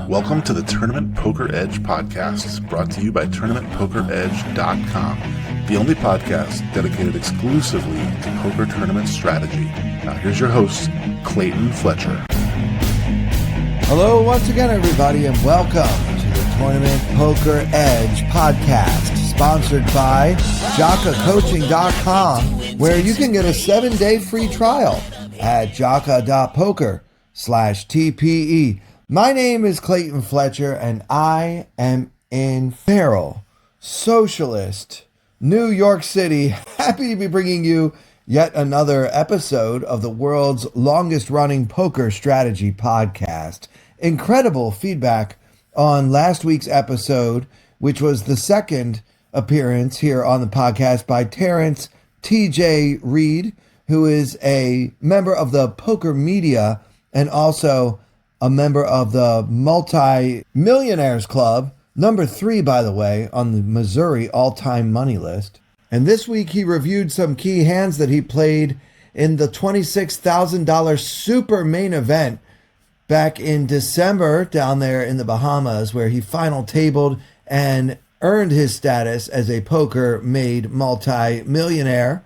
Welcome to the Tournament Poker Edge podcast, brought to you by TournamentPokerEdge.com, the only podcast dedicated exclusively to poker tournament strategy. Now here's your host, Clayton Fletcher. Hello once again, everybody, and welcome to the Tournament Poker Edge podcast, sponsored by JockaCoaching.com, where you can get a 7-day free trial at jocka.poker/TPE. My name is Clayton Fletcher, and I am in feral, socialist, New York City. Happy to be bringing you yet another episode of the world's longest-running poker strategy podcast. Incredible feedback on last week's episode, which was the second appearance here on the podcast by Terrence T.J. Reed, who is a member of the Poker Media and also a member of the Multi-Millionaires Club, number 3, by the way, on the Missouri all-time money list. And this week he reviewed some key hands that he played in the $26,000 super main event back in December down there in the Bahamas, where he final tabled and earned his status as a poker-made multi-millionaire.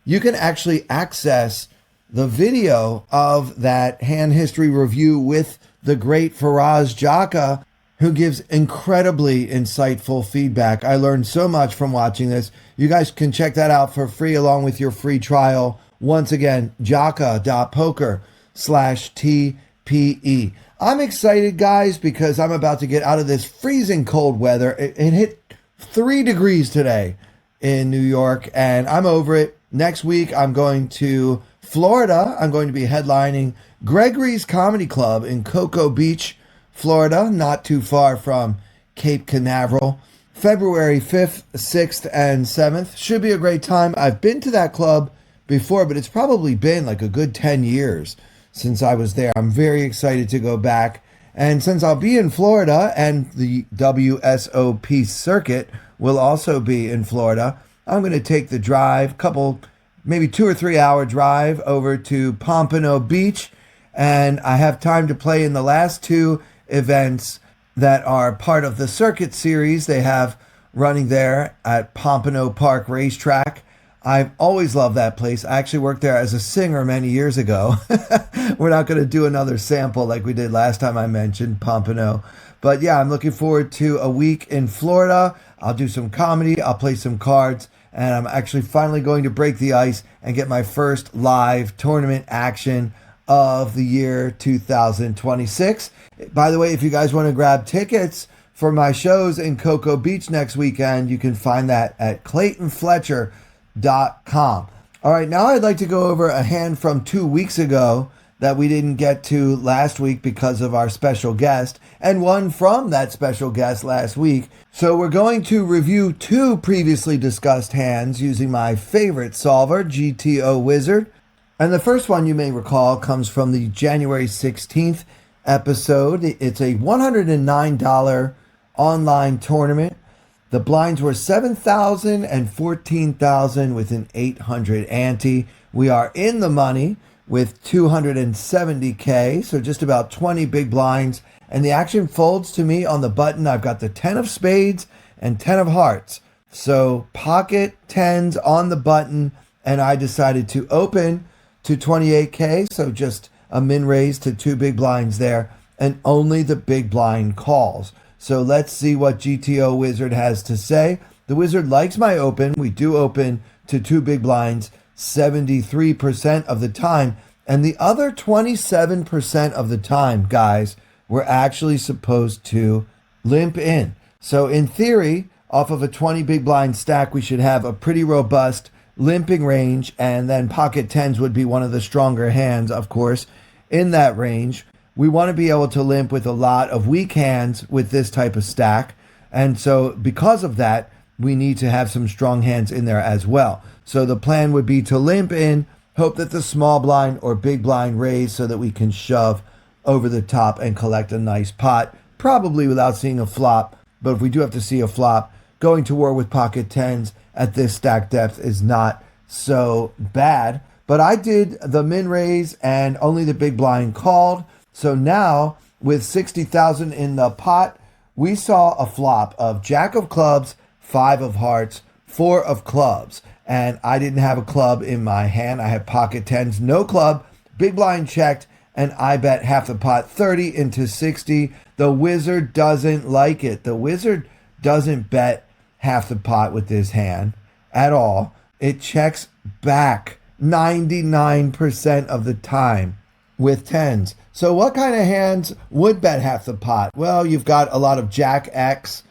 You can actually access the video of that hand history review with the great Faraz Jocka, who gives incredibly insightful feedback. I learned so much from watching this. You guys can check that out for free along with your free trial. Once again, jocka.poker/TPE. I'm excited, guys, because I'm about to get out of this freezing cold weather. It hit 3 degrees today in New York, and I'm over it. Next week, I'm going to Florida. I'm going to be headlining Gregory's Comedy Club in Cocoa Beach, Florida, not too far from Cape Canaveral. February 5th, 6th, and 7th. Should be a great time. I've been to that club before, but it's probably been like a good 10 years since I was there. I'm very excited to go back. And since I'll be in Florida and the WSOP circuit will also be in Florida, I'm going to take the drive, maybe 2 or 3 hour drive over to Pompano Beach. And I have time to play in the last 2 events that are part of the circuit series they have running there at Pompano Park Racetrack. I've always loved that place. I actually worked there as a singer many years ago. We're not going to do another sample like we did last time I mentioned Pompano. But yeah, I'm looking forward to a week in Florida. I'll do some comedy. I'll play some cards. And I'm actually finally going to break the ice and get my first live tournament action of the year 2026. By the way, if you guys want to grab tickets for my shows in Cocoa Beach next weekend, you can find that at ClaytonFletcher.com. All right, now I'd like to go over a hand from 2 weeks ago that we didn't get to last week because of our special guest, and one from that special guest last week. So we're going to review 2 previously discussed hands using my favorite solver, GTO Wizard. And the first one you may recall comes from the January 16th episode. It's a $109 online tournament. The blinds were 7,000 and 14,000 with an 800 ante. We are in the money with 270K, so just about 20 big blinds. And the action folds to me on the button. I've got the 10 of spades and 10 of hearts. So pocket 10s on the button, and I decided to open to 28K, so just a min raise to 2 big blinds there, and only the big blind calls. So let's see what GTO Wizard has to say. The Wizard likes my open. We do open to 2 big blinds 73% of the time, and the other 27% of the time, guys, we're actually supposed to limp in. So in theory, off of a 20 big blind stack, we should have a pretty robust limping range, and then pocket 10s would be one of the stronger hands, of course, in that range. We want to be able to limp with a lot of weak hands with this type of stack, and so because of that, we need to have some strong hands in there as well. So the plan would be to limp in, hope that the small blind or big blind raise so that we can shove over the top and collect a nice pot, probably without seeing a flop. But if we do have to see a flop, going to war with pocket 10s at this stack depth is not so bad. But I did the min raise and only the big blind called. So now with 60,000 in the pot, we saw a flop of jack of clubs, 5 of hearts, 4 of clubs. And I didn't have a club in my hand. I had pocket tens, no club, big blind checked, and I bet half the pot, 30 into 60. The wizard doesn't like it. The wizard doesn't bet half the pot with this hand at all. It checks back 99% of the time with tens. So what kind of hands would bet half the pot? Well, you've got a lot of Jack X,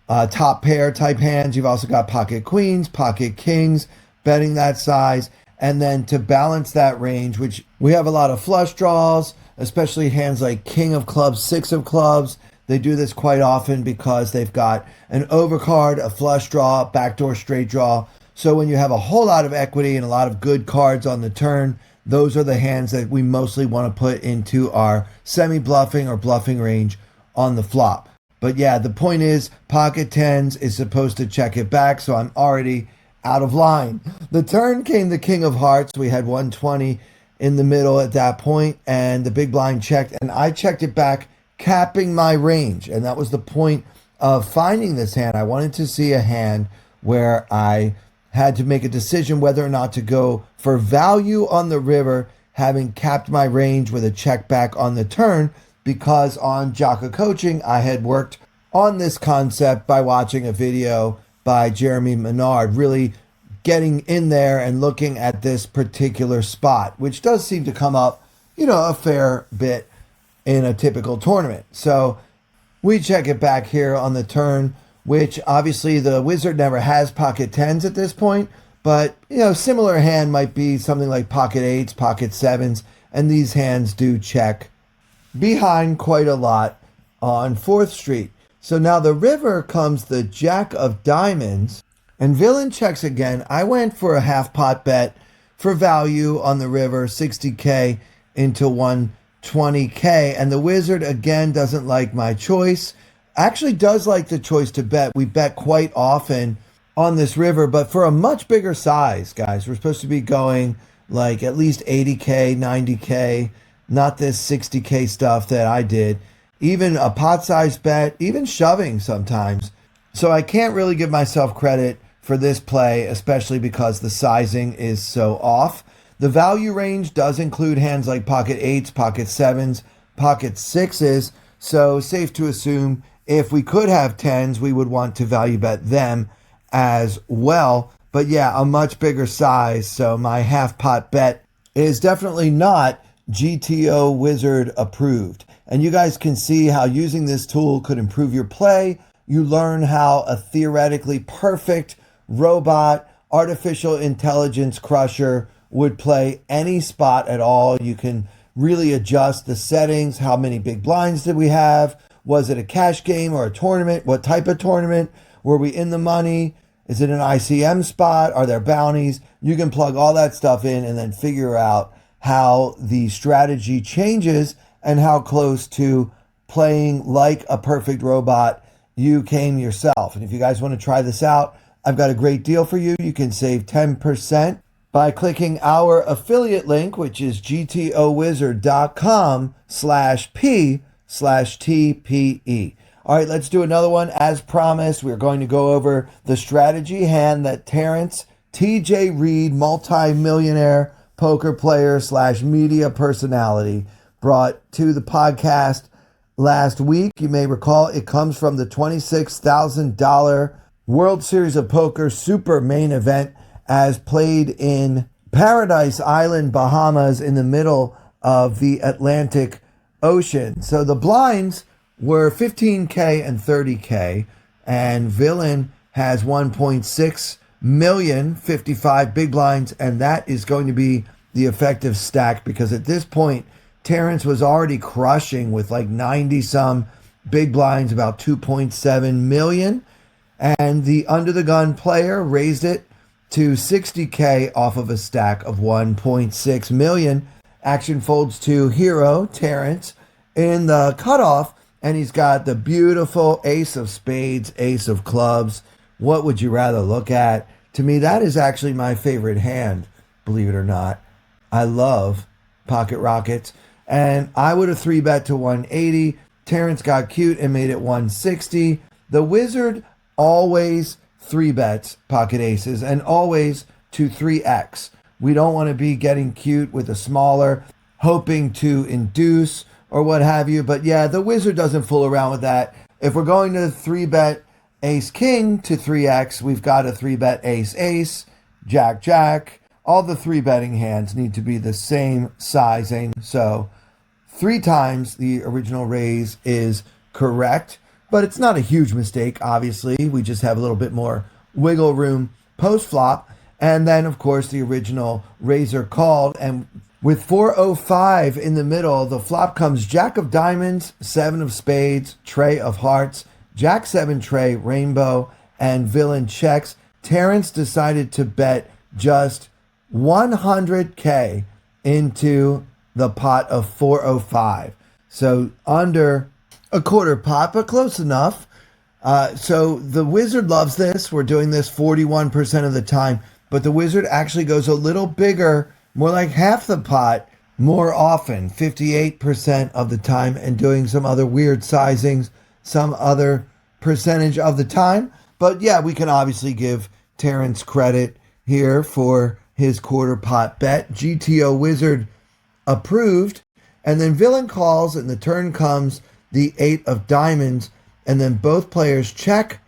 top pair type hands. You've also got pocket queens, pocket kings, betting that size. And then to balance that range, which we have a lot of flush draws, especially hands like king of clubs, 6 of clubs. They do this quite often because they've got an overcard, a flush draw, backdoor straight draw. So when you have a whole lot of equity and a lot of good cards on the turn, those are the hands that we mostly want to put into our semi-bluffing or bluffing range on the flop. But yeah, the point is pocket tens is supposed to check it back, so I'm already out of line. The turn came the king of hearts. We had 120 in the middle at that point, and the big blind checked, and I checked it back, capping my range. And that was the point of finding this hand. I wanted to see a hand where I had to make a decision whether or not to go for value on the river, having capped my range with a check back on the turn, because on Jaka Coaching, I had worked on this concept by watching a video by Jeremy Menard, really getting in there and looking at this particular spot, which does seem to come up, a fair bit in a typical tournament. So we check it back here on the turn, which obviously the wizard never has pocket tens at this point, but similar hand might be something like pocket eights, pocket sevens, and these hands do check behind quite a lot on 4th Street. So now the river comes the jack of diamonds, and villain checks again. I went for a half pot bet for value on the river, 60K into 120K, and the wizard again doesn't like my choice. Actually does like the choice to bet. We bet quite often on this river, but for a much bigger size, guys. We're supposed to be going like at least 80K, 90K, not this 60K stuff that I did. Even a pot size bet, even shoving sometimes. So I can't really give myself credit for this play, especially because the sizing is so off. The value range does include hands like pocket eights, pocket sevens, pocket sixes. So safe to assume if we could have tens, we would want to value bet them as well. But yeah, a much bigger size. So my half pot bet is definitely not GTO Wizard approved. And you guys can see how using this tool could improve your play. You learn how a theoretically perfect robot, artificial intelligence crusher would play any spot at all. You can really adjust the settings. How many big blinds did we have? Was it a cash game or a tournament? What type of tournament? Were we in the money? Is it an ICM spot? Are there bounties? You can plug all that stuff in and then figure out how the strategy changes and how close to playing like a perfect robot you came yourself. And if you guys want to try this out, I've got a great deal for you. You can save 10% by clicking our affiliate link, which is gtowizard.com/p/TPE. All right, let's do another one. As promised, we're going to go over the strategy hand that Terrence TJ Reed, multi-millionaire poker player / media personality, brought to the podcast last week. You may recall it comes from the $26,000 World Series of Poker Super Main Event, as played in Paradise Island, Bahamas, in the middle of the Atlantic Ocean. So the blinds were 15K and 30K, and villain has 1.6 million, 55 big blinds, and that is going to be the effective stack, because at this point Terrence was already crushing with like 90 some big blinds, about 2.7 million, and the under the gun player raised it to 60K off of a stack of 1.6 million. Action folds to hero Terrence in the cutoff, and he's got the beautiful ace of spades, ace of clubs. What would you rather look at? To me, that is actually my favorite hand, believe it or not. I love pocket rockets. And I would have 3-bet to 180. Terrence got cute and made it 160. The Wizard always 3-bets pocket aces and always to 3x. We don't want to be getting cute with a smaller, hoping to induce or what have you. But yeah, the Wizard doesn't fool around with that. If we're going to 3-bet ace king to 3x, we've got to 3-bet ace ace, jack jack. All the 3-betting hands need to be the same sizing. So 3 times the original raise is correct, but it's not a huge mistake, obviously. We just have a little bit more wiggle room post-flop. And then, of course, the original raiser called. And with 405 in the middle, the flop comes jack of diamonds, 7 of spades, tray of hearts, jack 7 tray, rainbow, and villain checks. Terrence decided to bet just 100K into the pot of 405. So under a quarter pot, but close enough. So the Wizard loves this. We're doing this 41% of the time, but the Wizard actually goes a little bigger, more like half the pot, more often, 58% of the time, and doing some other weird sizings, some other percentage of the time. But yeah, we can obviously give Terrence credit here for his quarter pot bet. GTO Wizard approved. And then villain calls, and the turn comes the 8 of diamonds. And then both players check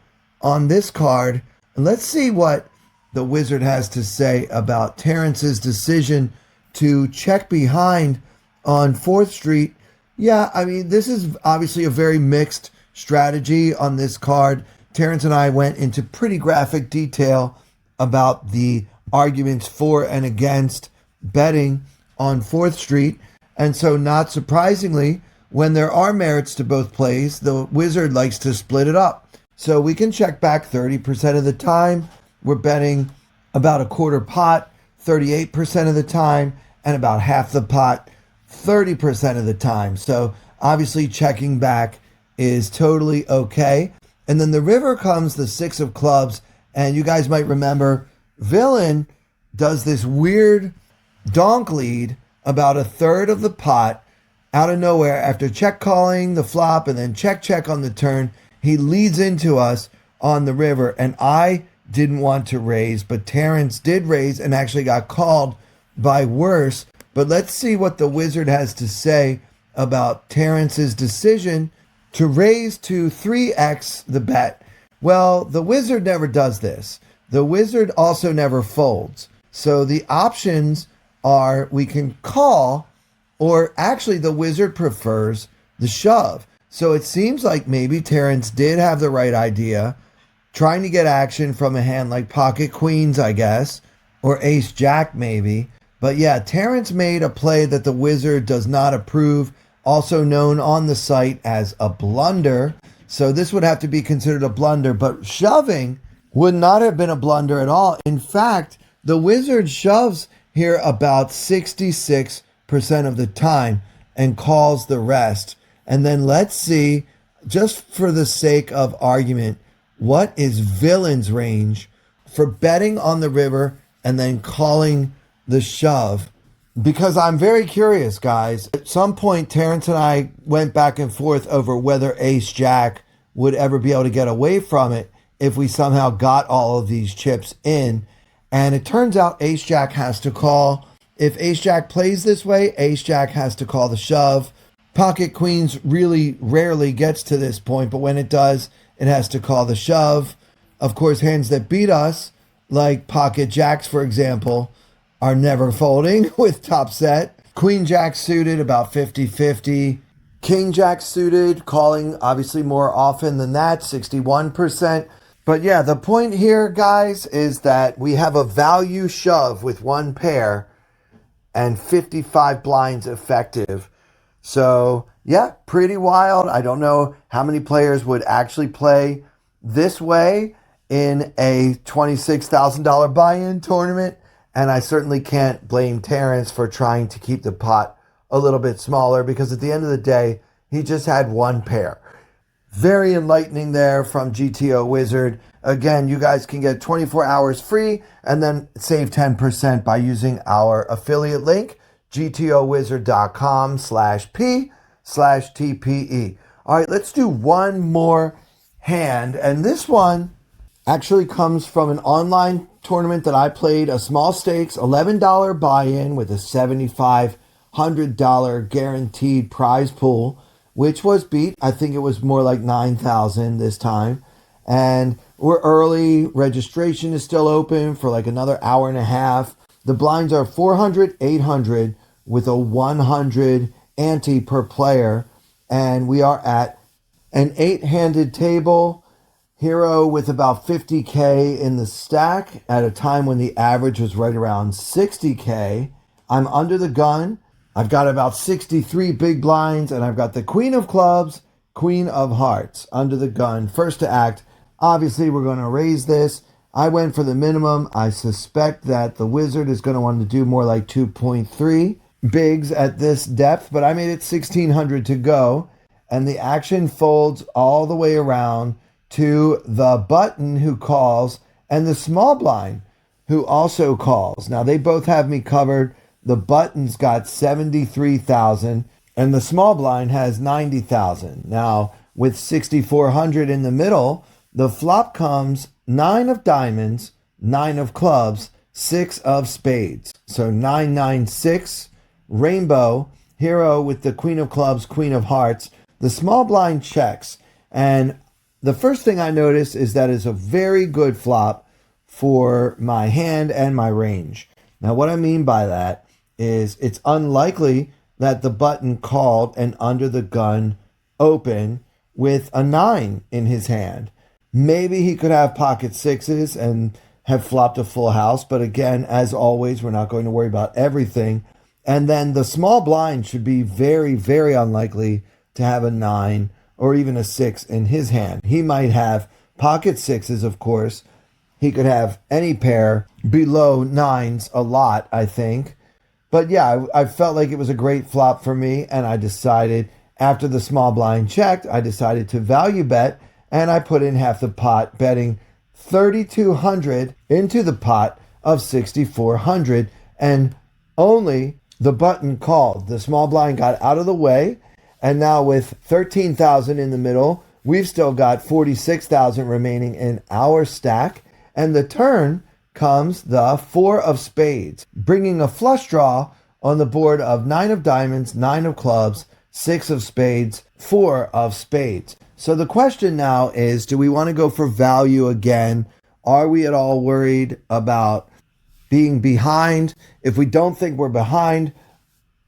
on this card. And let's see what the Wizard has to say about Terrence's decision to check behind on 4th Street. Yeah, I mean, this is obviously a very mixed strategy on this card. Terrence and I went into pretty graphic detail about the arguments for and against betting on 4th Street. And so, not surprisingly, when there are merits to both plays, the Wizard likes to split it up. So we can check back 30% of the time. We're betting about a quarter pot 38% of the time, and about half the pot 30% of the time. So obviously checking back is totally okay. And then the river comes the 6 of clubs, and you guys might remember villain does this weird donk lead about a third of the pot out of nowhere after check calling the flop and then check on the turn. He leads into us on the river, and I didn't want to raise, but Terrence did raise and actually got called by worse. But let's see what the Wizard has to say about Terrence's decision to raise to 3x the bet. Well, the Wizard never does this. The Wizard also never folds. So the options are we can call, or actually the Wizard prefers the shove. So it seems like maybe Terrence did have the right idea, trying to get action from a hand like pocket queens, I guess, or ace jack maybe. But yeah, Terrence made a play that the Wizard does not approve, also known on the site as a blunder. So this would have to be considered a blunder, but shoving would not have been a blunder at all. In fact, the Wizard shoves here about 66% of the time and calls the rest. And then let's see, just for the sake of argument, what is villain's range for betting on the river and then calling the shove? Because I'm very curious, guys. At some point, Terrence and I went back and forth over whether ace jack would ever be able to get away from it if we somehow got all of these chips in. And it turns out ace jack has to call. If ace jack plays this way, ace jack has to call the shove. Pocket queens really rarely gets to this point, but when it does, it has to call the shove. Of course, hands that beat us, like pocket jacks, for example, are never folding with top set. Queen jack suited, about 50-50. King jack suited, calling obviously more often than that, 61%. But yeah, the point here, guys, is that we have a value shove with one pair and 55 blinds effective. So yeah, pretty wild. I don't know how many players would actually play this way in a $26,000 buy-in tournament. And I certainly can't blame Terrence for trying to keep the pot a little bit smaller, because at the end of the day, he just had one pair. Very enlightening there from GTO Wizard. Again, you guys can get 24 hours free and then save 10% by using our affiliate link, gtowizard.com/p/TPE. All right, let's do one more hand. And this one actually comes from an online tournament that I played, a small stakes, $11 buy-in with a $7,500 guaranteed prize pool, which was beat. I think it was more like 9,000 this time. And we're early. Registration is still open for like another hour and a half. The blinds are 400, 800 with a 100 ante per player. And we are at an 8-handed table. Hero with about 50K in the stack at a time when the average was right around 60K. I'm under the gun. I've got about 63 big blinds, and I've got the Queen of Clubs, Queen of Hearts under the gun. First to act. Obviously, we're going to raise this. I went for the minimum. I suspect that the Wizard is going to want to do more like 2.3 bigs at this depth, but I made it 1,600 to go, and the action folds all the way around to the button who calls and the small blind who also calls. Now, they both have me covered. The button's got 73,000 and the small blind has 90,000. Now, with 6,400 in the middle, the flop comes 9 of diamonds, 9 of clubs, 6 of spades. So 996, rainbow, hero with the Queen of Clubs, Queen of Hearts. The small blind checks. And the first thing I notice is that it's a very good flop for my hand and my range. Now, what I mean by that is it's unlikely that the button called and under the gun open with a 9 in his hand. Maybe he could have pocket sixes and have flopped a full house. But again, as always, we're not going to worry about everything. And then the small blind should be very, very unlikely to have a 9 or even a 6 in his hand. He might have pocket sixes, of course. He could have any pair below 9s a lot, I think. But yeah, I felt like it was a great flop for me. And I decided, after the small blind checked, I decided to value bet. And I put in half the pot, betting 3,200 into the pot of 6,400. And only the button called. The small blind got out of the way. And now with 13,000 in the middle, we've still got 46,000 remaining in our stack. And the turn comes the 4 of spades, bringing a flush draw on the board of 9 of diamonds, 9 of clubs, 6 of spades, 4 of spades. So the question now is, do we want to go for value again? Are we at all worried about being behind? If we don't think we're behind,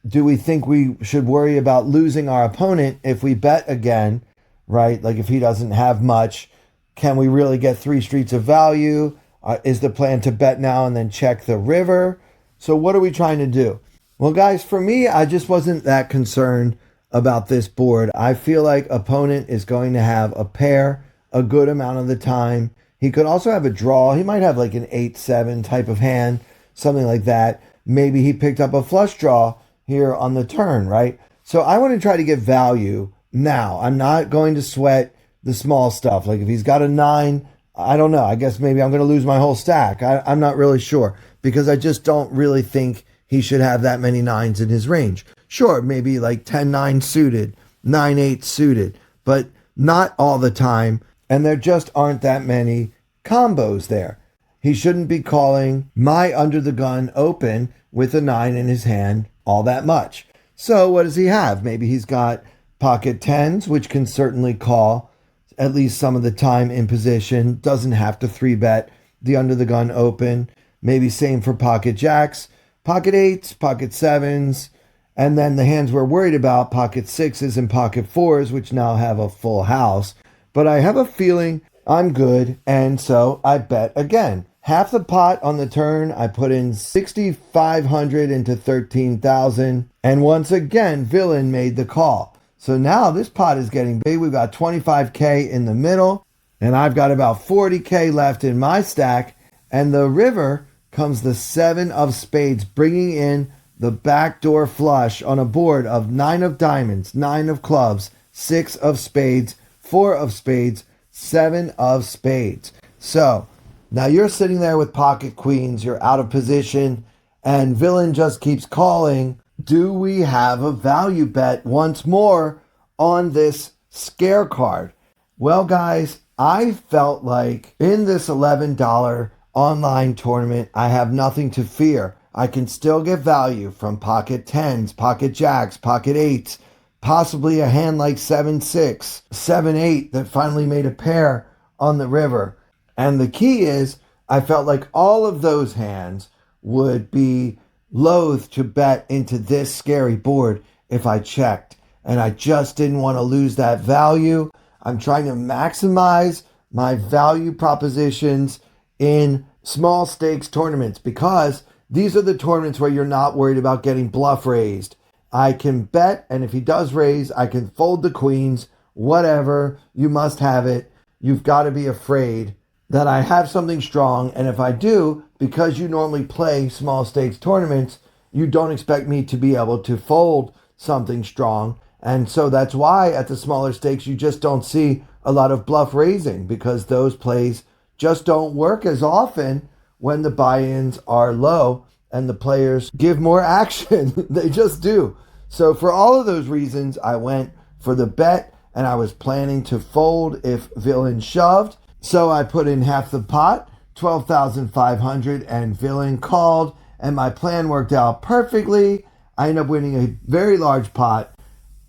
do we think we should worry about losing our opponent if we bet again, right? Like if he doesn't have much, can we really get 3 streets of value? Is the plan to bet now and then check the river? So what are we trying to do? Well, guys, for me, I just wasn't that concerned about this board. I feel like opponent is going to have a pair a good amount of the time. He could also have a draw. He might have like an 8-7 type of hand, something like that. Maybe he picked up a flush draw here on the turn, right? So I want to try to get value now. I'm not going to sweat the small stuff. Like if he's got a 9, I don't know. I guess maybe I'm going to lose my whole stack. I'm not really sure because I just don't really think he should have that many 9s in his range. Sure, maybe like 10-9 suited, 9-8 suited, but not all the time. And there just aren't that many combos there. He shouldn't be calling my under the gun open with a 9 in his hand all that much. So what does he have? Maybe he's got pocket 10s, which can certainly call at least some of the time in position. Doesn't have to 3-bet the under the gun open. Maybe same for pocket jacks, pocket 8s, pocket 7s. And then the hands we're worried about, pocket 6s and pocket 4s, which now have a full house. But I have a feeling I'm good, and so I bet again. Half the pot on the turn, I put in 6,500 into 13,000. And once again, Villain made the call. So now this pot is getting big. We've got 25K in the middle, and I've got about 40K left in my stack. And the river comes the 7 of spades, bringing in the backdoor flush on a board of 9 of diamonds, 9 of clubs, 6 of spades, 4 of spades, 7 of spades. So now you're sitting there with pocket queens, you're out of position, and villain just keeps calling. Do we have a value bet once more on this scare card? Well, guys, I felt like in this $11 online tournament, I have nothing to fear. I can still get value from pocket 10s, pocket jacks, pocket 8s, possibly a hand like 7-6, 7-8 that finally made a pair on the river. And the key is, I felt like all of those hands would be loath to bet into this scary board if I checked. And I just didn't want to lose that value. I'm trying to maximize my value propositions in small stakes tournaments because these are the tournaments where you're not worried about getting bluff raised. I can bet, and if he does raise, I can fold the queens, whatever. You must have it. You've got to be afraid that I have something strong, and if I do, because you normally play small stakes tournaments, you don't expect me to be able to fold something strong. And so that's why at the smaller stakes, you just don't see a lot of bluff raising because those plays just don't work as often when the buy-ins are low and the players give more action. They just do. So for all of those reasons, I went for the bet, and I was planning to fold if villain shoved. So I put in half the pot, 12,500, and villain called, and my plan worked out perfectly. I ended up winning a very large pot.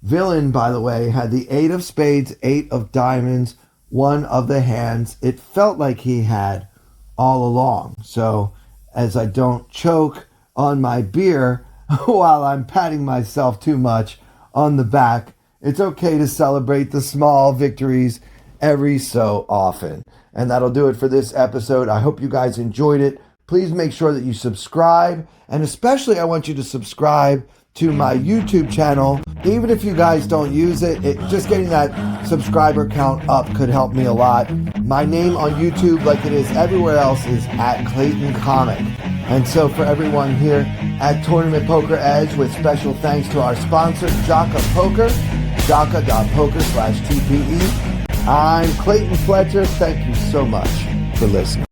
Villain, by the way, had the 8 of spades, 8 of diamonds, 1 of the hands. It felt like he had all along. So as I don't choke on my beer while I'm patting myself too much on the back, it's okay to celebrate the small victories every so often. And that'll do it for this episode. I hope you guys enjoyed it. Please make sure that you subscribe. And especially I want you to subscribe to my YouTube channel. Even if you guys don't use it, just getting that subscriber count up could help me a lot. My name on YouTube, like it is everywhere else, is at Clayton Comic. And so for everyone here at Tournament Poker Edge, with special thanks to our sponsor, Jaka Poker, jaka.poker/TPE. I'm Clayton Fletcher. Thank you so much for listening.